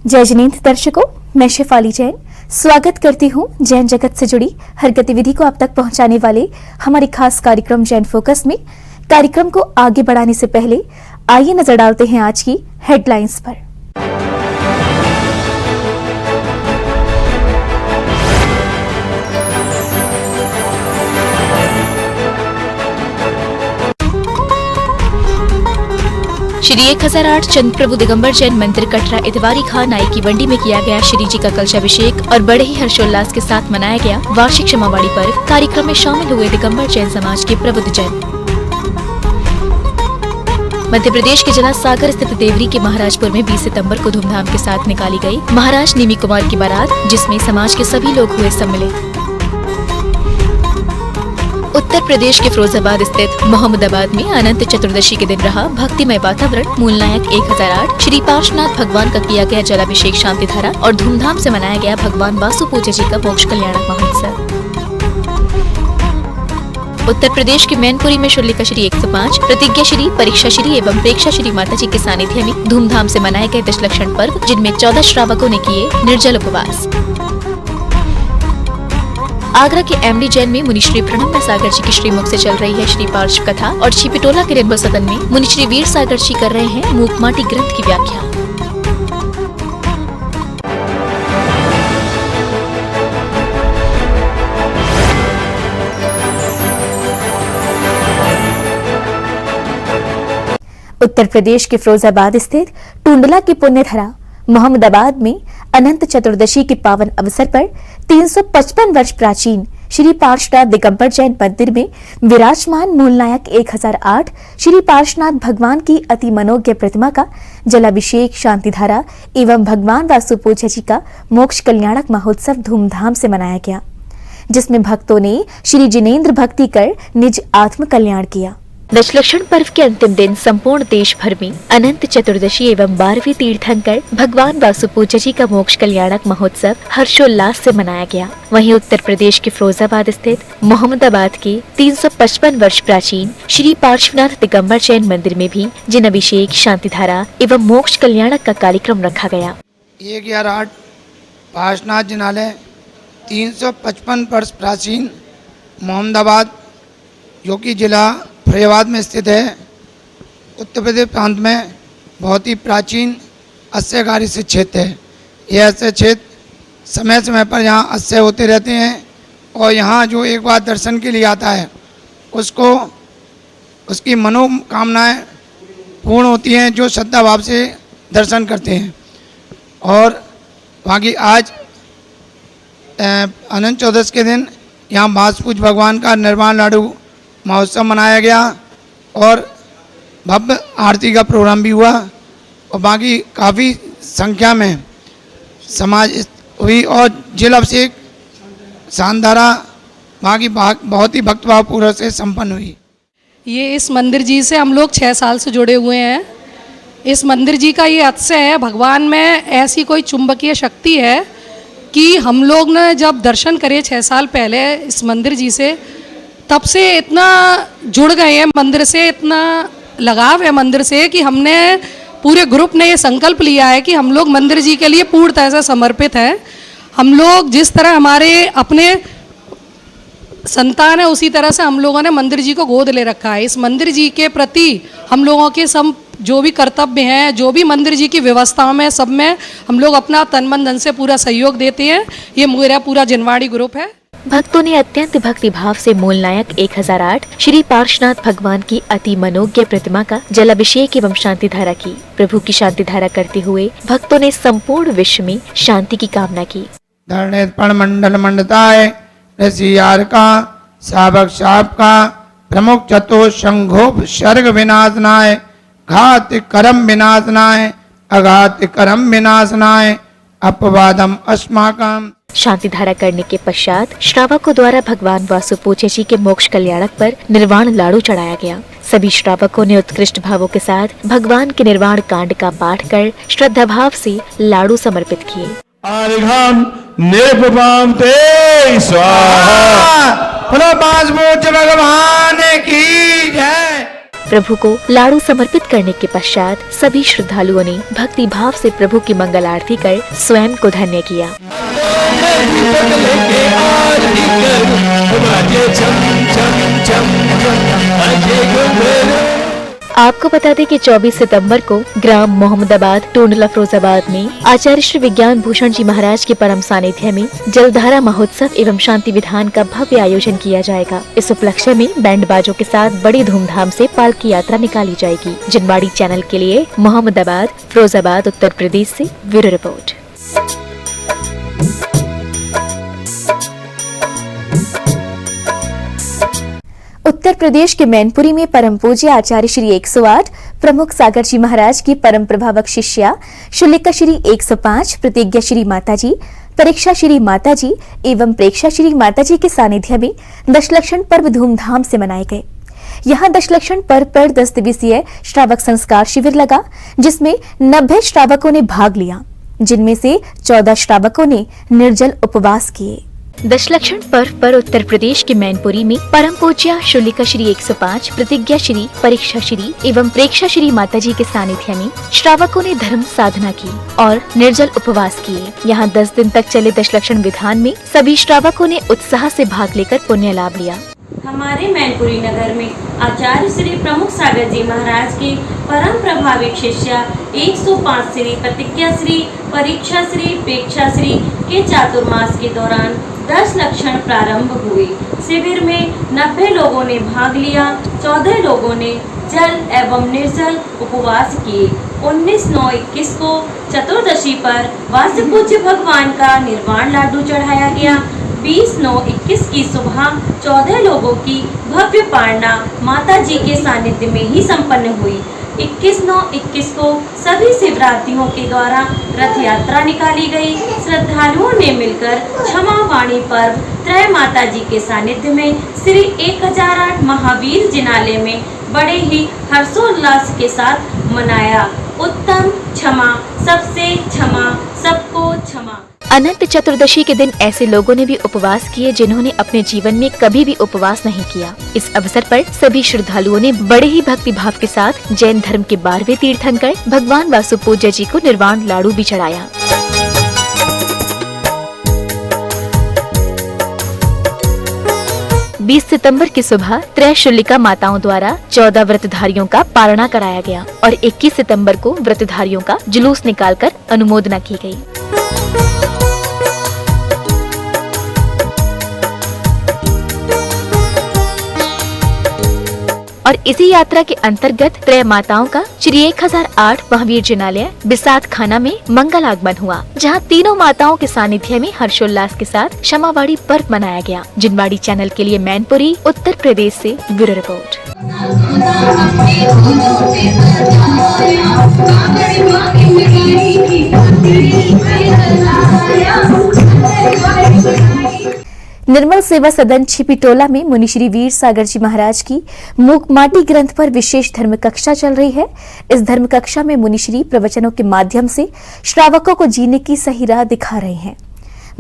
जय जिनेंद्र दर्शकों, मैं शेफाली जैन स्वागत करती हूँ जैन जगत से जुड़ी हर गतिविधि को आप तक पहुँचाने वाले हमारे खास कार्यक्रम जैन फोकस में। कार्यक्रम को आगे बढ़ाने से पहले आइए नजर डालते हैं आज की हेडलाइंस पर। श्री 1008 चंद प्रभु दिगंबर जैन मंदिर कटरा इतवारी खान नाई की मंडी में किया गया श्री जी का कलशाभिषेक और बड़े ही हर्षोल्लास के साथ मनाया गया वार्षिक क्षमावाड़ी पर्व। कार्यक्रम में शामिल हुए दिगंबर जैन समाज के प्रबुद्ध जैन। मध्य प्रदेश के जिला सागर स्थित देवरी के महाराजपुर में 20 सितंबर को धूमधाम के साथ निकाली गई महाराज निमी कुमार की बारात, जिसमें समाज के सभी लोग हुए सम्मिलित। उत्तर प्रदेश के फिरोजाबाद स्थित मोहम्मदाबाद में अनंत चतुर्दशी के दिन रहा भक्तिमय वातावरण। मूल नायक 1008 श्री पार्श्वनाथ भगवान का किया गया जलाभिषेक शांति धारा और धूमधाम से मनाया गया भगवान वासु पूज्य जी का मोक्ष कल्याणक महोत्सव। उत्तर प्रदेश के मैनपुरी में शुल्लिका श्री 105 प्रतिज्ञा श्री परीक्षा श्री एवं प्रेक्षा श्री माता जी के सानिध्य में धूमधाम से मनाए गए दशलक्षण पर्व, जिनमें 14 श्रावकों ने किए निर्जल उपवास। आगरा के एमडी जैन में मुनि श्री प्रणम्य सागर जी की श्रीमुख से चल रही है श्री पार्श्व कथा और छिपिटोला के रेनबो सदन में मुनि श्री वीर सागर जी कर रहे हैं मूकमाटी ग्रंथ की व्याख्या। उत्तर प्रदेश के फिरोजाबाद स्थित टुंडला की पुण्यधरा मोहम्मदाबाद में अनंत चतुर्दशी के पावन अवसर पर 355 वर्ष प्राचीन श्री पार्श्वनाथ दिगंबर जैन मंदिर में विराजमान मूल नायक 1008 श्री पार्श्वनाथ भगवान की अति मनोज्ञ प्रतिमा का जलाभिषेक शांतिधारा एवं भगवान वासु पूज्य जी का मोक्ष कल्याणक महोत्सव धूमधाम से मनाया गया, जिसमें भक्तों ने श्री जिनेंद्र भक्ति कर निज आत्म कल्याण किया। दशलक्षण पर्व के अंतिम दिन संपूर्ण देश भर में अनंत चतुर्दशी एवं 12वीं तीर्थंकर भगवान वासु पूज्य जी का मोक्ष कल्याणक महोत्सव हर्षोल्लास से मनाया गया। वहीं उत्तर प्रदेश के फिरोजाबाद स्थित मोहम्मदाबाद के 355 वर्ष प्राचीन श्री पार्श्वनाथ दिगंबर जैन मंदिर में भी जिन अभिषेक शांतिधारा एवं मोक्ष कल्याणक का कार्यक्रम रखा गया। 1008 पार्श्वनाथ जिनालय 355 वर्ष प्राचीन मोहम्मदाबाद, जो कि जिला फरीदाबाद में स्थित है, उत्तर प्रदेश प्रांत में बहुत ही प्राचीन अस्यकारी से क्षेत्र है। यह अस्य क्षेत्र समय समय पर यहाँ अस्य होते रहते हैं और यहाँ जो एक बार दर्शन के लिए आता है उसको उसकी मनोकामनाएं पूर्ण होती हैं, जो श्रद्धा भाव से दर्शन करते हैं। और बाकी आज अनंत चतुर्दशी के दिन यहाँ वासुपूज्य भगवान का निर्वाण लाडू महोत्सव मनाया गया और भव्य आरती का प्रोग्राम भी हुआ और बाकी काफ़ी संख्या में समाज हुई और जल अभिषेक शानदारा बाकी बहुत ही भक्तिभाव पूर्वक से संपन्न हुई। ये इस मंदिर जी से हम लोग 6 साल से जुड़े हुए हैं। इस मंदिर जी का ये अतिशय है, भगवान में ऐसी कोई चुंबकीय शक्ति है कि हम लोग ने जब दर्शन करे 6 साल पहले इस मंदिर जी से, तब से इतना जुड़ गए हैं मंदिर से, इतना लगाव है मंदिर से कि हमने पूरे ग्रुप ने ये संकल्प लिया है कि हम लोग मंदिर जी के लिए पूर्णतः से समर्पित हैं। हम लोग जिस तरह हमारे अपने संतान है उसी तरह से हम लोगों ने मंदिर जी को गोद ले रखा है। इस मंदिर जी के प्रति हम लोगों के सब जो भी कर्तव्य हैं, जो भी मंदिर जी की व्यवस्थाओं में, सब में हम लोग अपना तन मन धन से पूरा सहयोग देते हैं। ये मेरा पूरा जिनवाड़ी ग्रुप है। भक्तों ने अत्यंत भक्ति भाव से मूल नायक 1008 श्री पार्श्वनाथ भगवान की अति मनोज्ञ प्रतिमा का जलाभिषेक एवं शांति धारा की। प्रभु की शांति धारा करते हुए भक्तों ने संपूर्ण विश्व में शांति की कामना की। धरणेत्पण मंडल मंडताय ऋषियार का सावक साप का प्रमुख चतुर शंघोप सर्ग विनाशनाय घात करम विनाशनाय अघात करम विनाशनाय अपवादम अस्माकम। शांति धारा करने के पश्चात श्रावकों द्वारा भगवान वासु पूज्य जी के मोक्ष कल्याणक पर निर्वाण लाडू चढ़ाया गया। सभी श्रावकों ने उत्कृष्ट भावों के साथ भगवान के निर्वाण कांड का पाठ कर श्रद्धा भाव से लाडू समर्पित किए। अर्घम निर्पम ते स्वाहा। बोलो वासु पूज्य भगवान की जय। प्रभु को लाड़ू समर्पित करने के पश्चात सभी श्रद्धालुओं ने भक्ति भाव से प्रभु की मंगल आरती कर स्वयं को धन्य किया। आपको बता दें कि 24 सितंबर को ग्राम मोहम्मदाबाद टूंडला फिरोजाबाद में आचार्य श्री विज्ञान भूषण जी महाराज के परम सानिध्य में जलधारा महोत्सव एवं शांति विधान का भव्य आयोजन किया जाएगा। इस उपलक्ष्य में बैंड बाजों के साथ बड़ी धूमधाम से पालकी यात्रा निकाली जाएगी। जिनवाड़ी चैनल के लिए मोहम्मदाबाद फिरोजाबाद उत्तर प्रदेश से ब्यूरो रिपोर्ट। उत्तर प्रदेश के मैनपुरी में परम पूज्य आचार्य श्री 108 प्रमुख सागर जी महाराज की परम प्रभावक शिष्या शुलिका श्री 105 प्रतिज्ञा श्री माताजी, परीक्षा श्री माताजी एवं प्रेक्षा श्री माताजी के सानिध्य में दशलक्षण पर्व धूमधाम से मनाए गए। यहाँ दशलक्षण पर्व पर 10 दिवसीय श्रावक संस्कार शिविर लगा, जिसमें 90 श्रावकों ने भाग लिया, जिनमें से 14 श्रावकों ने निर्जल उपवास किए। दशलक्षण पर्व पर उत्तर प्रदेश के मैनपुरी में परम पूज्य शुलिका श्री 105 प्रतिज्ञा श्री, परीक्षा श्री एवं प्रेक्षा श्री माताजी के सानिध्य में श्रावकों ने धर्म साधना की और निर्जल उपवास किए। यहाँ 10 दिन तक चले दशलक्षण विधान में सभी श्रावकों ने उत्साह से भाग लेकर पुण्य लाभ लिया। हमारे मैनपुरी नगर में आचार्य श्री प्रमुख सागर जी महाराज के परम प्रभाविक शिष्या 105 श्री प्रतिज्ञा श्री, परीक्षा श्री, प्रेक्षा श्री के चातुर्मास के दौरान 10 लक्षण प्रारंभ हुए। शिविर में 90 लोगों ने भाग लिया। 14 लोगों ने जल एवं निर्जल उपवास किए। 19/9/21 को चतुर्दशी पर वासुपूज्य भगवान का निर्वाण लाडू चढ़ाया गया। 20/9/21 की सुबह 14 लोगों की भव्य पारणा माता जी के सानिध्य में ही संपन्न हुई। 21/9/21 को सभी शिवरात्रियों के द्वारा रथ यात्रा निकाली गई। श्रद्धालुओं ने मिलकर क्षमा वाणी पर्व त्रय माता जी के सानिध्य में श्री 1008 महावीर जिनालय में बड़े ही हर्षोल्लास के साथ मनाया। उत्तम क्षमा, सबसे क्षमा, सबको क्षमा। अनंत चतुर्दशी के दिन ऐसे लोगों ने भी उपवास किए जिन्होंने अपने जीवन में कभी भी उपवास नहीं किया। इस अवसर पर सभी श्रद्धालुओं ने बड़े ही भक्ति भाव के साथ जैन धर्म के 12वें तीर्थंकर भगवान वासुपूज्य जी को निर्वाण लाडू भी चढ़ाया। बीस सितंबर की सुबह त्रैशूलिका माताओं द्वारा 14 व्रतधारियों का पारणा कराया गया और 21 सितंबर को व्रतधारियों का जुलूस निकालकर अनुमोदना की गई। और इसी यात्रा के अंतर्गत त्रय माताओं का श्री 1008 महावीर जिनालय बिसात खाना में मंगल आगमन हुआ, जहां तीनों माताओं के सानिध्य में हर्षोल्लास के साथ क्षमावाड़ी पर्व मनाया गया। जिनवाड़ी चैनल के लिए मैनपुरी उत्तर प्रदेश से ब्यूरो रिपोर्ट। निर्मल सेवा सदन छिपिटोला में मुनि श्री वीर सागर जी महाराज की मूक माटी ग्रंथ पर विशेष धर्म कक्षा चल रही है। इस धर्म कक्षा में मुनि श्री प्रवचनों के माध्यम से श्रावकों को जीने की सही राह दिखा रहे हैं।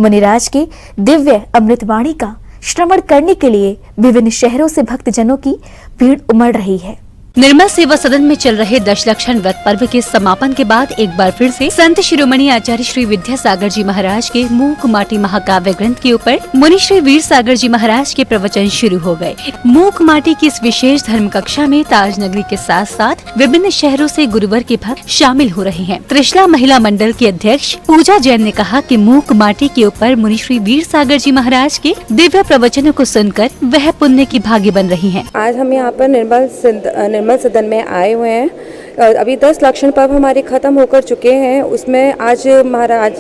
मुनिराज के दिव्य अमृतवाणी का श्रवण करने के लिए विभिन्न शहरों से भक्तजनों की भीड़ उमड़ रही है। निर्मल सेवा सदन में चल रहे दशलक्षण व्रत पर्व के समापन के बाद एक बार फिर से संत शिरोमणि आचार्य श्री विद्यासागर जी महाराज के मूक माटी महाकाव्य ग्रंथ के ऊपर मुनि श्री वीर सागर जी महाराज के प्रवचन शुरू हो गए। मूक माटी की इस विशेष धर्म कक्षा में ताज नगरी के साथ साथ विभिन्न शहरों से गुरुवर के भक्त शामिल हो रहे हैं। त्रिशला महिला मंडल की अध्यक्ष पूजा जैन ने कहा कि मूक माटी के ऊपर मुनि श्री वीर सागर जी महाराज के दिव्य प्रवचनों को सुनकर वह पुण्य की भागी बन रही है। आज हम यहाँ पर निर्मल सदन में आए हुए हैं। अभी 10 लक्षण पर्व हमारे ख़त्म होकर चुके हैं। उसमें आज महाराज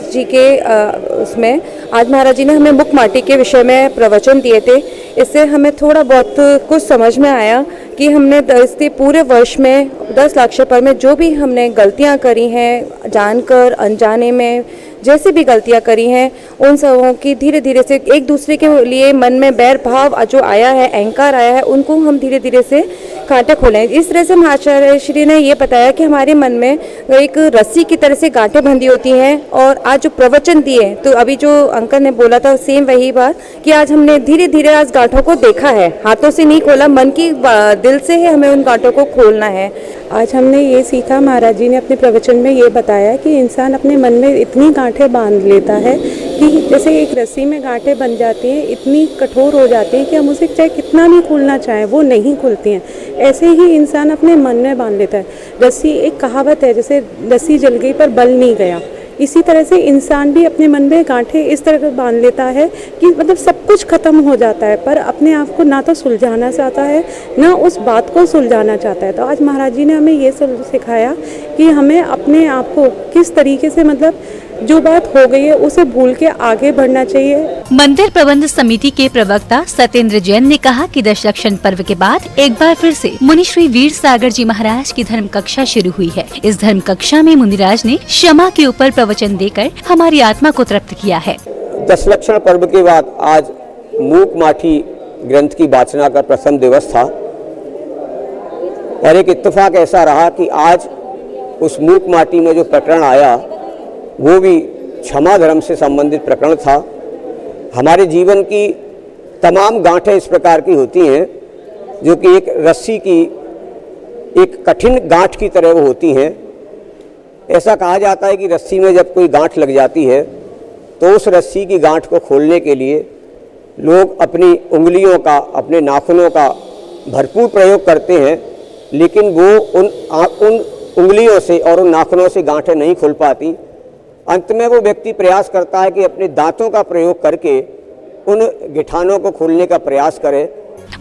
जी ने हमें मुक माटी के विषय में प्रवचन दिए थे। इससे हमें थोड़ा बहुत कुछ समझ में आया कि हमने इसके पूरे वर्ष में 10 लक्षण पर्व में जो भी हमने गलतियाँ करी हैं, जानकर अनजाने में जैसी भी गलतियां करी हैं उन सबों की धीरे धीरे से एक दूसरे के लिए मन में बैर भाव जो आया है, अहंकार आया है, उनको हम धीरे धीरे से कांटे खोलें। इस तरह से आचार्य श्री ने ये बताया कि हमारे मन में एक रस्सी की तरह से गांठें बंधी होती हैं और आज जो प्रवचन दिए तो अभी जो अंकल ने बोला था सेम वही बात कि आज हमने धीरे धीरे आज गांठों को देखा है, हाथों से नहीं खोला, मन की दिल से ही हमें उन गांठों को खोलना है। आज हमने ये सीखा, महाराज जी ने अपने प्रवचन में ये बताया कि इंसान अपने मन में इतनी गांठें बांध लेता है कि जैसे एक रस्सी में गांठें बन जाती हैं, इतनी कठोर हो जाती हैं कि हम उसे चाहे कितना भी खोलना चाहें वो नहीं खुलती हैं। ऐसे ही इंसान अपने मन में बांध लेता है। रस्सी, एक कहावत है जैसे रस्सी जल गई पर बल नहीं गया, इसी तरह से इंसान भी अपने मन में गांठें इस तरह से बांध लेता है कि मतलब सब कुछ खत्म हो जाता है पर अपने आप को ना तो सुलझाना चाहता है ना उस बात को सुलझाना चाहता है। तो आज महाराज जी ने हमें ये सिखाया कि हमें अपने आप को किस तरीके से मतलब जो बात हो गई है उसे भूल के आगे बढ़ना चाहिए। मंदिर प्रबंध समिति के प्रवक्ता सत्येंद्र जैन ने कहा कि दशलक्षण पर्व के बाद एक बार फिर से मुनि श्री वीर सागर जी महाराज की धर्म कक्षा शुरू हुई है। इस धर्म कक्षा में मुनिराज ने क्षमा के ऊपर प्रवचन देकर हमारी आत्मा को तृप्त किया है। दशलक्षण पर्व के बाद आज मूक माठी ग्रंथ की वाचना का प्रथम दिवस था और एक इत्तेफाक ऐसा रहा कि आज उस मूक माटी में जो प्रकरण आया वो भी क्षमा धर्म से संबंधित प्रकरण था। हमारे जीवन की तमाम गांठें इस प्रकार की होती हैं जो कि एक रस्सी की एक कठिन गांठ की तरह वो होती हैं। ऐसा कहा जाता है कि रस्सी में जब कोई गांठ लग जाती है तो उस रस्सी की गांठ को खोलने के लिए लोग अपनी उंगलियों का, अपने नाखूनों का भरपूर प्रयोग करते हैं, लेकिन वो उन उंगलियों से और उन नाखूनों से गांठें नहीं खुल पाती। अंत में वो व्यक्ति प्रयास करता है कि अपने दांतों का प्रयोग करके उन गिठानों को खोलने का प्रयास करे।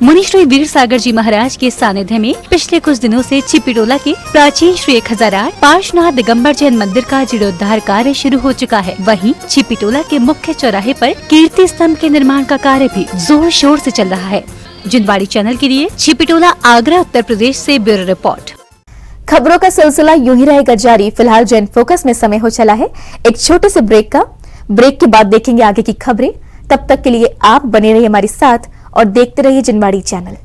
मुनि श्री वीर सागर जी महाराज के सानिध्य में पिछले कुछ दिनों से छिपिटोला के प्राचीन श्री 1008 पार्श्वनाथ दिगंबर जैन मंदिर का जीर्णोद्धार कार्य शुरू हो चुका है। वहीं छिपिटोला के मुख्य चौराहे पर कीर्ति स्तंभ के निर्माण का कार्य भी जोर शोर से चल रहा है। जिनवाड़ी चैनल के लिए छिपिटोला, आगरा, उत्तर प्रदेश से ब्यूरो रिपोर्ट। खबरों का सिलसिला यूं ही रहेगा जारी। फिलहाल जैन फोकस में समय हो चला है एक छोटे से ब्रेक का। ब्रेक के बाद देखेंगे आगे की खबरें। तब तक के लिए आप बने रहिए हमारे साथ और देखते रहिए जिनवाड़ी चैनल।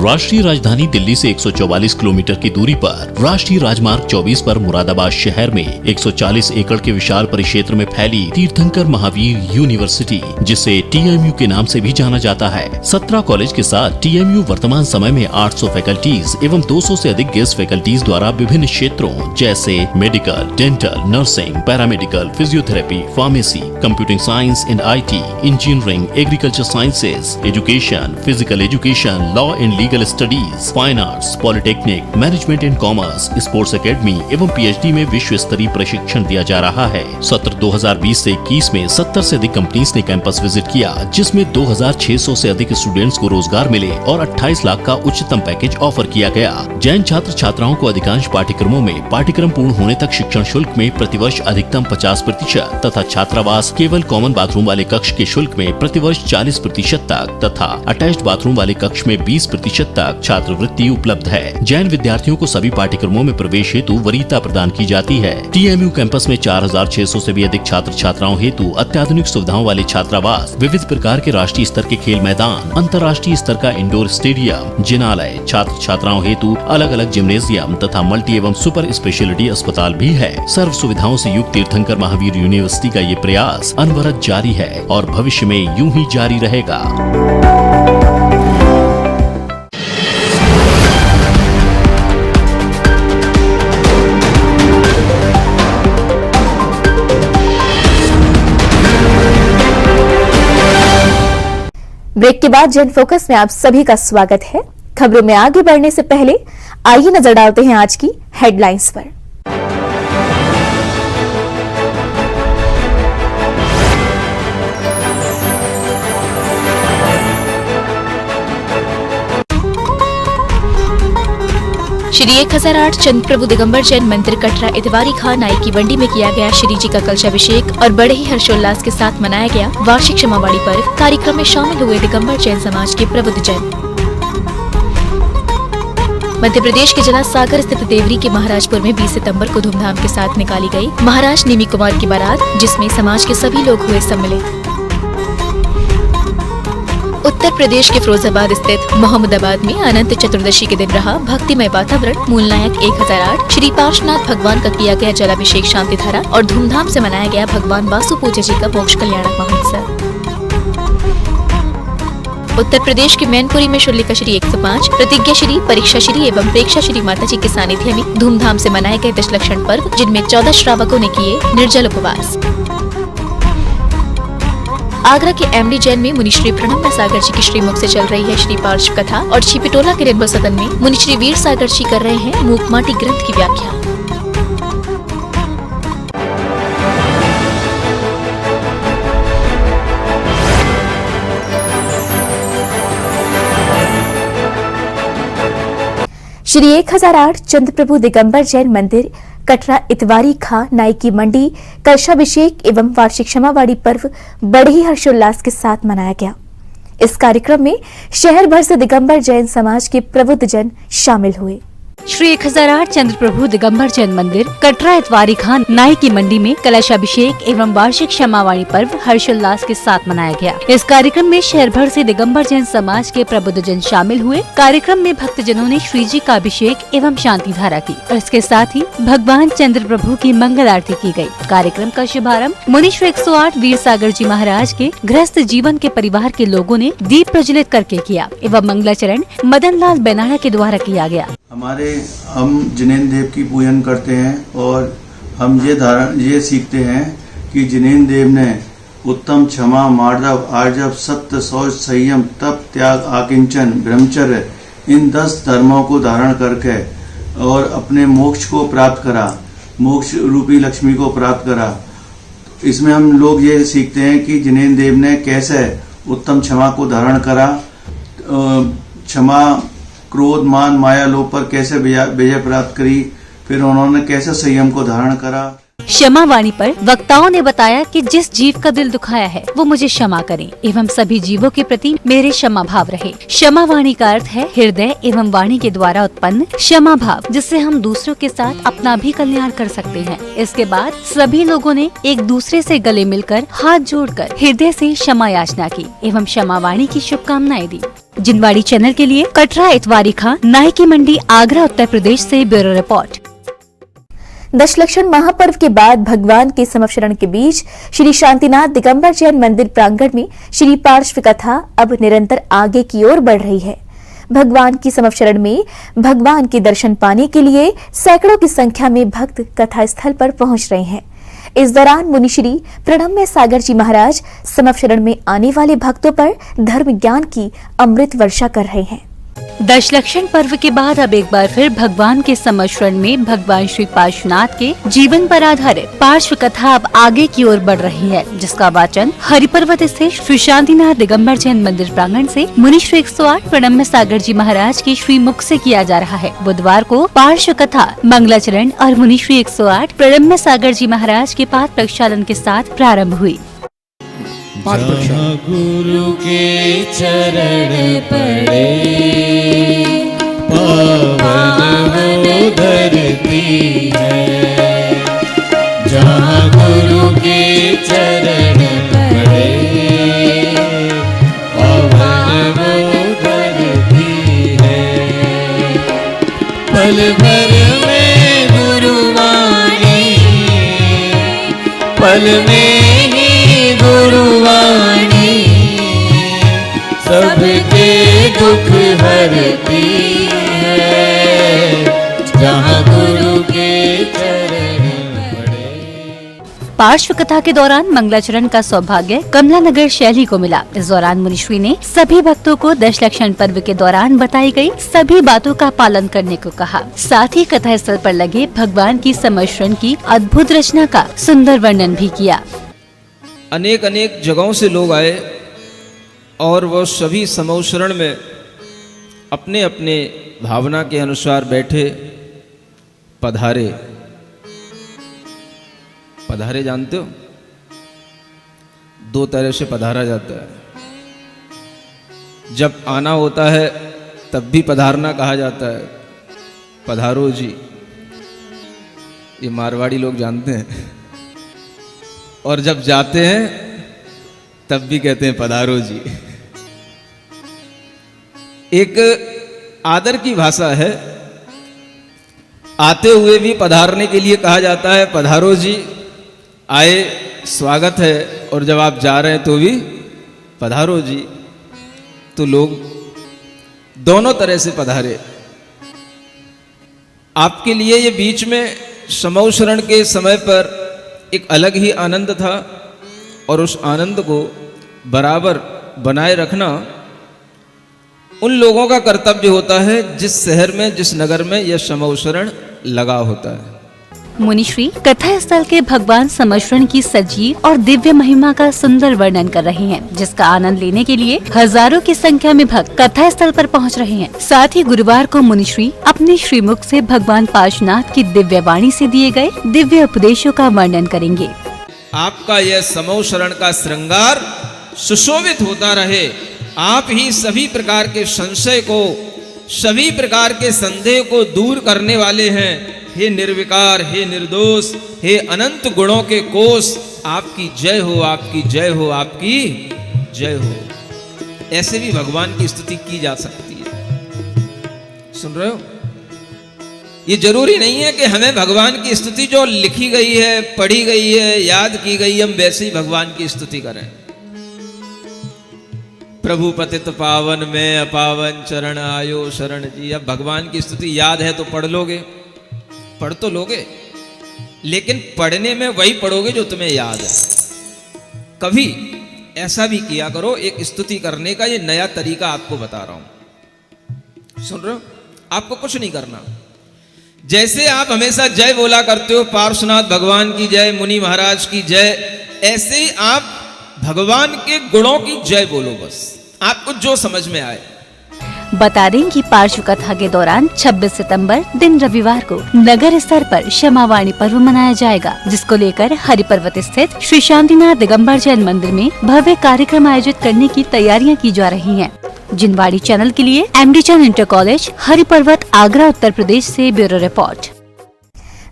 राष्ट्रीय राजधानी दिल्ली से 144 किलोमीटर की दूरी पर राष्ट्रीय राजमार्ग 24 पर मुरादाबाद शहर में 140 एकड़ के विशाल परिक्षेत्र में फैली तीर्थंकर महावीर यूनिवर्सिटी, जिसे TMU के नाम से भी जाना जाता है। 17 कॉलेज के साथ TMU वर्तमान समय में 800 फैकल्टीज एवं 200 से अधिक गेस्ट फैकल्टीज द्वारा विभिन्न क्षेत्रों जैसे medical, dental, nursing, paramedical, physiotherapy, pharmacy, computing science and IT, engineering, agriculture sciences, education, physical education, law and legal studies, fine arts, polytechnic, management and commerce, sports academy एवं PhD में विश्व स्तरीय प्रशिक्षण दिया जा रहा है। सत्र 2020 से 21 में 70 से अधिक कंपनीज ने कैंपस विजिट किया, जिसमें 2600 से अधिक स्टूडेंट्स को रोजगार मिले और 28 लाख का उच्चतम पैकेज ऑफर किया गया। जैन छात्र छात्राओं को अधिकांश पाठ्यक्रमों में पाठ्यक्रम पूर्ण होने तक शिक्षण शुल्क में प्रतिवर्ष अधिकतम 50% तथा छात्रावास केवल कॉमन बाथरूम वाले कक्ष के शुल्क में प्रतिवर्ष 40% तक तथा अटैच्ड बाथरूम वाले कक्ष में 20% तक छात्रवृत्ति उपलब्ध है। जैन विद्यार्थियों को सभी पाठ्यक्रमों में प्रवेश हेतु वरीयता प्रदान की जाती है। TMU कैंपस में 4600 से भी अधिक छात्र छात्राओं हेतु अत्याधुनिक सुविधाओं वाले छात्रावास, विविध प्रकार के राष्ट्रीय स्तर के खेल मैदान, अंतर्राष्ट्रीय स्तर का इंडोर स्टेडियम, जिनालय, छात्र छात्राओं हेतु अलग अलग जिम्नेजियम तथा मल्टी एवं सुपर स्पेशलिटी अस्पताल भी है। सर्व सुविधाओं से युक्त तीर्थंकर महावीर यूनिवर्सिटी का ये प्रयास अनवरत जारी है और भविष्य में यूं ही जारी रहेगा। ब्रेक के बाद जैन फोकस में आप सभी का स्वागत है। खबरों में आगे बढ़ने से पहले आइए नजर डालते हैं आज की हेडलाइंस पर। श्री 1008 चंद प्रभु दिगंबर जैन मंदिर कटरा इतवारी खां नाई की मंडी में किया गया श्री जी का कलशाभिषेक और बड़े ही हर्षोल्लास के साथ मनाया गया वार्षिक क्षमावाड़ी पर्व। कार्यक्रम में शामिल हुए दिगंबर जैन समाज के प्रबुद्ध जैन। मध्य प्रदेश के जला सागर स्थित देवरी के महाराजपुर में 20 सितंबर को धूमधाम के साथ निकाली गई महाराज निमी कुमार की बारात, जिसमें समाज के सभी लोग हुए सम्मिलित। उत्तर प्रदेश के फिरोजाबाद स्थित मोहम्मदाबाद में अनंत चतुर्दशी के दिन रहा भक्तिमय वातावरण। मूल नायक 1008 श्री पार्श्वनाथ भगवान का किया गया जलाभिषेक शांति धारा और धूमधाम से मनाया गया भगवान वासु पूजा जी का मोक्ष कल्याणक महोत्सव। उत्तर प्रदेश के मैनपुरी में शुल्लिका श्री 105 प्रतिज्ञा श्री परीक्षा श्री एवं प्रेक्षा श्री माता जी के सानिध्य में धूमधाम से मनाए गए दशलक्षण पर्व, जिनमें 14 श्रावकों ने किए निर्जल उपवास। आगरा के एमडी जैन में मुनिश्री प्रणम्य सागर जी की श्रीमुख से चल रही है श्री पार्श्व कथा और छिपिटोला के रेनबो सदन में मुनिश्री वीर सागर जी कर रहे हैं मूक माटी ग्रंथ की व्याख्या। श्री 1008 चंद प्रभु दिगंबर जैन मंदिर कटरा इतवारी खां नाई की मंडी कलशाभिषेक एवं वार्षिक क्षमावाड़ी पर्व बड़े ही हर्षोल्लास के साथ मनाया गया। इस कार्यक्रम में शहर भर से दिगंबर जैन समाज के प्रबुद्ध जन शामिल हुए। श्री 1008 चंद्र प्रभु दिगंबर जैन मंदिर कटरा इतवारी खां नाई की मंडी में कलशाभिषेक एवं वार्षिक क्षमावाड़ी पर्व हर्षोल्लास के साथ मनाया गया। इस कार्यक्रम में शहर भर से दिगंबर जैन समाज के प्रबुद्ध जन शामिल हुए। कार्यक्रम में भक्तजनों ने श्री जी का अभिषेक एवं शांति धारा की और इसके साथ ही भगवान चंद्र प्रभु की मंगल आरती की गयी। कार्यक्रम का शुभारंभ मुनिश्री 108 वीर सागर जी महाराज के गृहस्थ जीवन के परिवार के लोगों ने दीप प्रज्वलित करके किया एवं मंगलाचरण मदन लाल बेनाड़ा के द्वारा किया गया। हम जिनेंद्र देव की पूजन करते हैं और हम ये सीखते हैं कि जिनेंद्र देव ने उत्तम क्षमा मार्दव आर्जव सत्य शौच संयम तप त्याग आकिंचन ब्रह्मचर्य इन 10 धर्मों को धारण करके और अपने मोक्ष को प्राप्त करा, मोक्ष रूपी लक्ष्मी को प्राप्त करा। इसमें हम लोग ये सीखते हैं कि जिनेंद्र देव ने कैसे उत्तम क्षमा को धारण करा, क्षमा क्रोध मान माया लोभ पर कैसे विजय प्राप्त करी, फिर उन्होंने कैसे संयम को धारण करा। क्षमावाणी पर वक्ताओं ने बताया कि जिस जीव का दिल दुखाया है वो मुझे क्षमा करे एवं सभी जीवों के प्रति मेरे क्षमा भाव रहे। क्षमावाणी का अर्थ है हृदय एवं वाणी के द्वारा उत्पन्न क्षमा भाव, जिससे हम दूसरों के साथ अपना भी कल्याण कर सकते हैं। इसके बाद सभी लोगों ने एक दूसरे से गले मिलकर हाथ जोड़कर हृदय से क्षमा याचना की एवं क्षमावाणी की शुभकामनाएं दी। जिनवाड़ी चैनल के लिए कटरा इतवारी खां नाई की मंडी आगरा उत्तर प्रदेश से ब्यूरो रिपोर्ट। दशलक्षण महापर्व के बाद भगवान के समक्षरण के बीच श्री शांतिनाथ दिगंबर जैन मंदिर प्रांगण में श्री पार्श्व कथा अब निरंतर आगे की ओर बढ़ रही है। भगवान की समक्षरण में भगवान के दर्शन पाने के लिए सैकड़ों की संख्या में भक्त कथा स्थल पर पहुंच रहे हैं। इस दौरान मुनिश्री प्रणम्य सागर जी महाराज समक्षरण में आने वाले भक्तों पर धर्म ज्ञान की अमृत वर्षा कर रहे हैं। दशलक्षण पर्व के बाद अब एक बार फिर भगवान के समक्षरण में भगवान श्री पार्श्वनाथ के जीवन पर आधारित पार्श्व कथा अब आगे की ओर बढ़ रही है, जिसका वाचन हरिपर्वत स्थित श्री शांतिनाथ दिगंबर जैन मंदिर प्रांगण से मुनिश्री 108 प्रणम्य सागर जी महाराज के श्रीमुख से किया जा रहा है। बुधवार को पार्श्व कथा मंगलाचरण और मुनिश्री 108 प्रणम्य सागर जी महाराज के पाद प्रक्षालन के साथ प्रारंभ हुई। गुरु के चरण पड़े पावन वो धरती है, जहाँ गुरु के चरण पड़े पावन वो धरती है। पल भर में गुरुवाणी, पल में गुरुवाणी सबके दुख हरती है, जहाँ गुरु के चरण पड़े। पार्श्व कथा के दौरान मंगलाचरण का सौभाग्य कमला नगर शैली को मिला। इस दौरान मुनिश्री ने सभी भक्तों को दशलक्षण पर्व के दौरान बताई गई सभी बातों का पालन करने को कहा। साथ ही कथा स्थल पर लगे भगवान की समक्षरण की अद्भुत रचना का सुंदर वर्णन भी किया। अनेक अनेक जगहों से लोग आए और वो सभी समौशरण में अपने अपने भावना के अनुसार बैठे पधारे। पधारे जानते हो? दो तरह से पधारा जाता है। जब आना होता है तब भी पधारना कहा जाता है, पधारो जी, ये मारवाड़ी लोग जानते हैं। और जब जाते हैं तब भी कहते हैं पधारो जी। एक आदर की भाषा है। आते हुए भी पधारने के लिए कहा जाता है पधारो जी, आए स्वागत है। और जब आप जा रहे हैं तो भी पधारो जी। तो लोग दोनों तरह से पधारे। आपके लिए ये बीच में समूह शरण के समय पर एक अलग ही आनंद था, और उस आनंद को बराबर बनाए रखना उन लोगों का कर्तव्य होता है जिस शहर में, जिस नगर में यह समूह शरण लगा होता है। मुनिश्री कथा स्थल के भगवान समशरण की सजीव और दिव्य महिमा का सुंदर वर्णन कर रहे हैं, जिसका आनंद लेने के लिए हजारों की संख्या में भक्त कथा स्थल पर पहुंच रहे हैं। साथ ही गुरुवार को मुनिश्री अपने श्रीमुख से भगवान पार्श्वनाथ की दिव्य वाणी से दिए गए दिव्य उपदेशों का वर्णन करेंगे। आपका यह समूह शरण का श्रृंगार सुशोभित होता रहे। आप ही सभी प्रकार के संशय को, सभी प्रकार के संदेह को दूर करने वाले हैं। हे निर्विकार, हे निर्दोष, हे अनंत गुणों के कोष, आपकी जय हो, आपकी जय हो, आपकी जय हो। ऐसे भी भगवान की स्तुति की जा सकती है। सुन रहे हो? ये जरूरी नहीं है कि हमें भगवान की स्तुति जो लिखी गई है, पढ़ी गई है, याद की गई, हम वैसे ही भगवान की स्तुति करें। प्रभु पतित पावन में अपावन चरण आयो शरण जी। अब भगवान की स्तुति याद है तो पढ़ लोगे, पढ़ तो लोगे, लेकिन पढ़ने में वही पढ़ोगे जो तुम्हें याद है। कभी ऐसा भी किया करो। एक स्तुति करने का ये नया तरीका आपको बता रहा हूं। सुन रहे हो? आपको कुछ नहीं करना। जैसे आप हमेशा जय बोला करते हो, पार्श्वनाथ भगवान की जय, मुनि महाराज की जय, ऐसे ही आप भगवान के गुणों की जय बोलो। बस आपको जो समझ में आए। बता दें कि पार्श्व कथा के दौरान 26 सितंबर दिन रविवार को नगर स्तर पर क्षमावाणी पर्व मनाया जाएगा, जिसको लेकर हरिपर्वत स्थित श्री शांतिनाथ दिगंबर जैन मंदिर में भव्य कार्यक्रम आयोजित करने की तैयारियां की जा रही हैं। जिनवाड़ी चैनल के लिए एमडी चंद इंटर कॉलेज, हरिपर्वत, आगरा, उत्तर प्रदेश से ब्यूरो रिपोर्ट।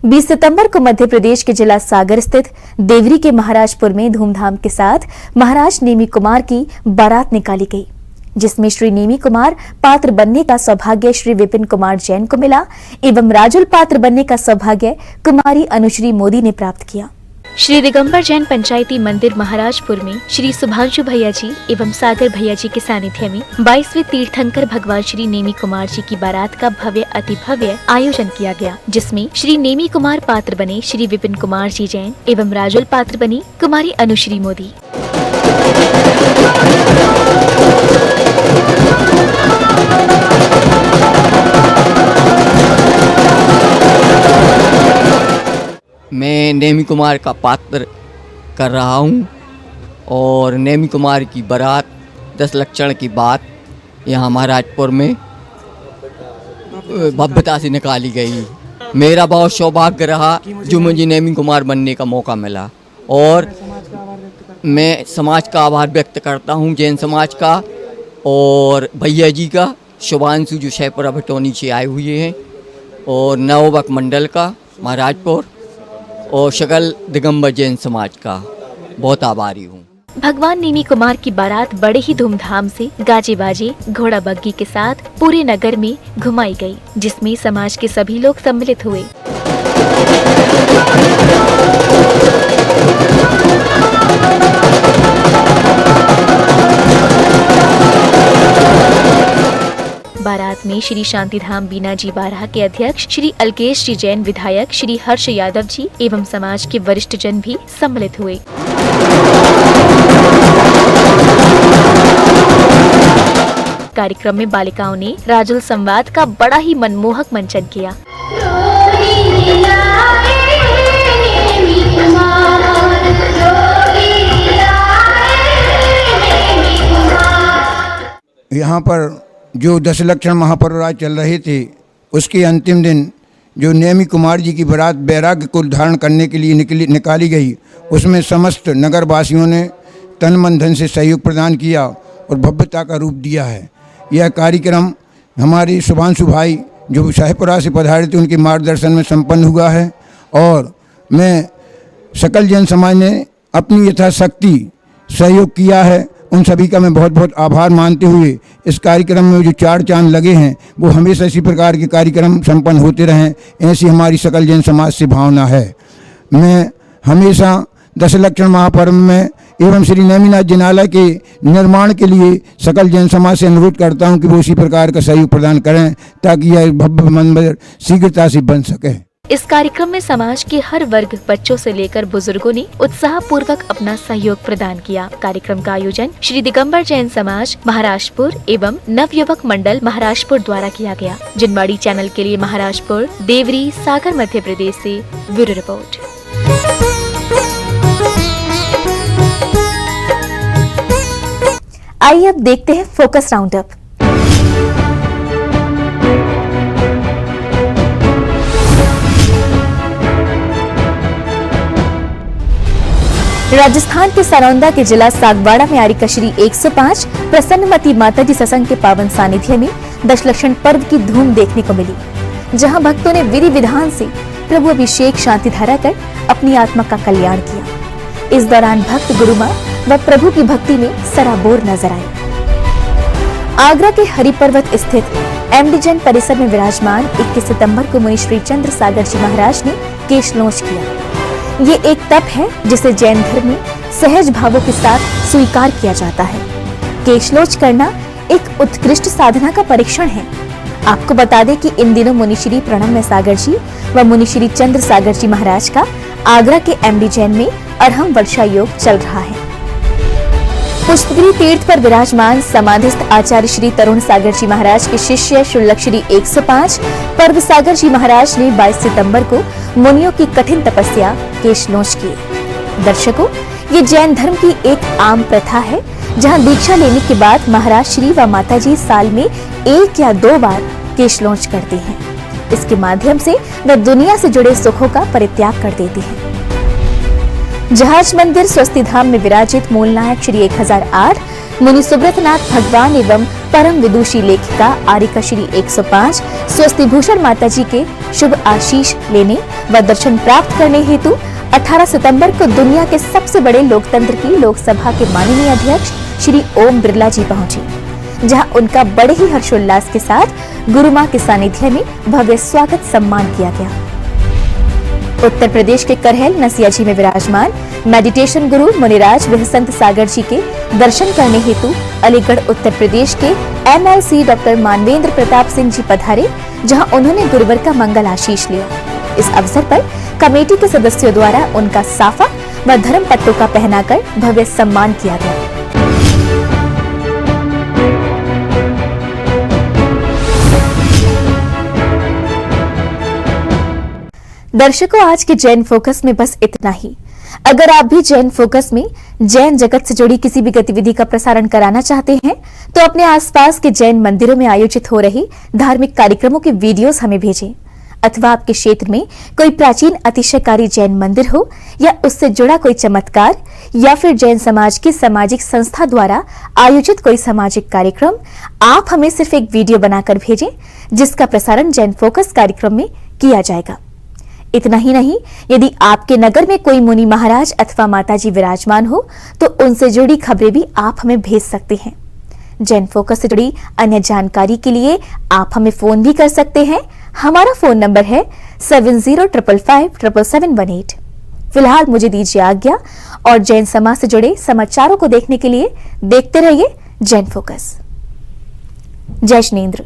20 सितंबर को मध्य प्रदेश के जिला सागर स्थित देवरी के महाराजपुर में धूमधाम के साथ महाराज नेमी कुमार की बारात निकाली गई, जिसमें श्री नेमी कुमार पात्र बनने का सौभाग्य श्री विपिन कुमार जैन को मिला एवं राजुल पात्र बनने का सौभाग्य कुमारी अनुश्री मोदी ने प्राप्त किया। श्री दिगंबर जैन पंचायती मंदिर महाराजपुर में श्री सुभांशु भैया जी एवं सागर भैया जी के सानिध्य में 22वें तीर्थंकर भगवान श्री नेमी कुमार जी की बारात का भव्य अति भव्य आयोजन किया गया, जिसमें श्री नेमी कुमार पात्र बने श्री विपिन कुमार जी जैन एवं राजुल पात्र बनी कुमारी अनुश्री मोदी। मैं नेमी कुमार का पात्र कर रहा हूँ और नेमी कुमार की बारात 10 लक्षण की बात यहाँ महाराजपुर में भव्यता से निकाली गई। मेरा बहुत सौभाग्य रहा जो मुझे नेमी कुमार बनने का मौका मिला, और मैं समाज का आभार व्यक्त करता हूँ, जैन समाज का और भैया जी का, शुभांशु जो शहपुरा भटौनी से आए हुए हैं, और नवबक मंडल का महाराजपुर, और शकल दिगंबर जैन समाज का बहुत आभारी हूँ। भगवान नेमी कुमार की बारात बड़े ही धूमधाम से गाजे बाजे, घोड़ा बग्गी के साथ पूरे नगर में घुमाई गई, जिसमें समाज के सभी लोग सम्मिलित हुए। बारात में श्री शांतिधाम बीना जी बारह के अध्यक्ष श्री अलकेश जी जैन, विधायक श्री हर्ष यादव जी एवं समाज के वरिष्ठ जन भी सम्मिलित हुए। कार्यक्रम में बालिकाओं ने राजुल संवाद का बड़ा ही मनमोहक मंचन किया। यहाँ पर जो 10 लक्षण महापर्व आज चल रही थी, उसकी अंतिम दिन जो नेमी कुमार जी की बारात बैराग्य को धारण करने के लिए निकाली गई, उसमें समस्त नगरवासियों ने तन मन धन से सहयोग प्रदान किया और भव्यता का रूप दिया है। यह कार्यक्रम हमारे शुभांशु भाई जो शाहपुरा से पधारे थे उनके मार्गदर्शन में संपन्न हुआ है और मैं सकल जैन समाज ने अपनी यथाशक्ति सहयोग किया है, उन सभी का मैं बहुत बहुत आभार मानते हुए इस कार्यक्रम में जो 4 चांद लगे हैं वो हमेशा इसी प्रकार के कार्यक्रम संपन्न होते रहें, ऐसी हमारी सकल जैन समाज से भावना है। मैं हमेशा दशलक्षण महापर्व में एवं श्री नेमिनाथ जिनालय के निर्माण के लिए सकल जैन समाज से अनुरोध करता हूं कि वो इसी प्रकार का सहयोग प्रदान करें ताकि यह भव्य मंदिर शीघ्रता से बन सके। इस कार्यक्रम में समाज के हर वर्ग, बच्चों से लेकर बुजुर्गों ने उत्साह पूर्वक अपना सहयोग प्रदान किया। कार्यक्रम का आयोजन श्री दिगंबर जैन समाज महाराजपुर एवं नवयुवक मंडल महाराजपुर द्वारा किया गया। जिनवाड़ी चैनल के लिए महाराजपुर, देवरी, सागर, मध्य प्रदेश से ब्यूरो रिपोर्ट। आइए अब देखते हैं फोकस राउंड अप। राजस्थान के सरौंदा के जिला सागवाड़ा में आरिका श्री 105 प्रसन्नमती माता जी सत्संग के पावन सानिध्य में दशलक्षण पर्व की धूम देखने को मिली, जहां भक्तों ने विधि विधान से प्रभु अभिषेक शांति धारा कर अपनी आत्मा का कल्याण किया। इस दौरान भक्त गुरु मां व प्रभु की भक्ति में सराबोर नजर आए। आगरा के हरि पर्वत स्थित एमडी जैन परिसर में विराजमान 21 सितंबर को मुनि श्री चंद्र सागर जी महाराज ने केश नोच किया। ये एक तप है जिसे जैन धर्म में सहज भावों के साथ स्वीकार किया जाता है। केशलोच करना एक उत्कृष्ट साधना का परीक्षण है। आपको बता दें कि इन दिनों मुनि श्री प्रणम्य सागर जी व मुनि श्री चंद्र सागर जी महाराज का आगरा के एमडी जैन में अरहम वर्षा योग चल रहा है। पुष्पगिरी तीर्थ पर विराजमान समाधिस्थ आचार्य श्री तरुण सागर जी महाराज के शिष्य शुल्लक श्री 105 पर्व सागर जी महाराज ने 22 सितंबर को मुनियों की कठिन तपस्या केशलोच किए। दर्शकों, ये जैन धर्म की एक आम प्रथा है जहां दीक्षा लेने के बाद महाराज श्री व माता जी साल में 1 या 2 बार केशलोच करते हैं। इसके माध्यम से वे दुनिया से जुड़े सुखों का परित्याग कर देते हैं। जहाज मंदिर स्वस्ति धाम में विराजित मूल नायक श्री 1008 मुनि सुब्रतनाथ भगवान एवं परम विदुषी लेखिका आरिका श्री 105 स्वस्ति भूषण माता जी के शुभ आशीष लेने व दर्शन प्राप्त करने हेतु 18 सितंबर को दुनिया के सबसे बड़े लोकतंत्र की लोकसभा के माननीय अध्यक्ष श्री ओम बिरला जी पहुंचे, जहां उनका बड़े ही हर्षोल्लास के साथ गुरु मां के सानिध्य में भव्य स्वागत सम्मान किया गया। उत्तर प्रदेश के करहल नसिया जी में विराजमान मेडिटेशन गुरु मुनिराज विहसंत सागर जी के दर्शन करने हेतु अलीगढ़ उत्तर प्रदेश के MLC डॉक्टर मानवेंद्र प्रताप सिंह जी पधारे, जहां उन्होंने गुरुवर का मंगल आशीष लिया। इस अवसर पर कमेटी के सदस्यों द्वारा उनका साफा व धर्म पट्टों का पहनाकर भव्य सम्मान किया गया। दर्शकों, आज के जैन फोकस में बस इतना ही। अगर आप भी जैन फोकस में जैन जगत से जुड़ी किसी भी गतिविधि का प्रसारण कराना चाहते हैं तो अपने आसपास के जैन मंदिरों में आयोजित हो रही धार्मिक कार्यक्रमों के वीडियोस हमें भेजें, अथवा आपके क्षेत्र में कोई प्राचीन अतिशयकारी जैन मंदिर हो या उससे जुड़ा कोई चमत्कार या फिर जैन समाज की सामाजिक संस्था द्वारा आयोजित कोई सामाजिक कार्यक्रम, आप हमें सिर्फ एक वीडियो बनाकर भेजें जिसका प्रसारण जैन फोकस कार्यक्रम में किया जाएगा। इतना ही नहीं, यदि आपके नगर में कोई मुनि महाराज अथवा माताजी विराजमान हो तो उनसे जुड़ी खबरें भी आप हमें भेज सकते हैं। जैन फोकस से जुड़ी अन्य जानकारी के लिए आप हमें फोन भी कर सकते हैं। हमारा फोन नंबर है 7055577718। फिलहाल मुझे दीजिए आज्ञा और जैन समाज से जुड़े समाचारों को देखने के लिए देखते रहिए जैन फोकस। जय श्रीनेंद्र।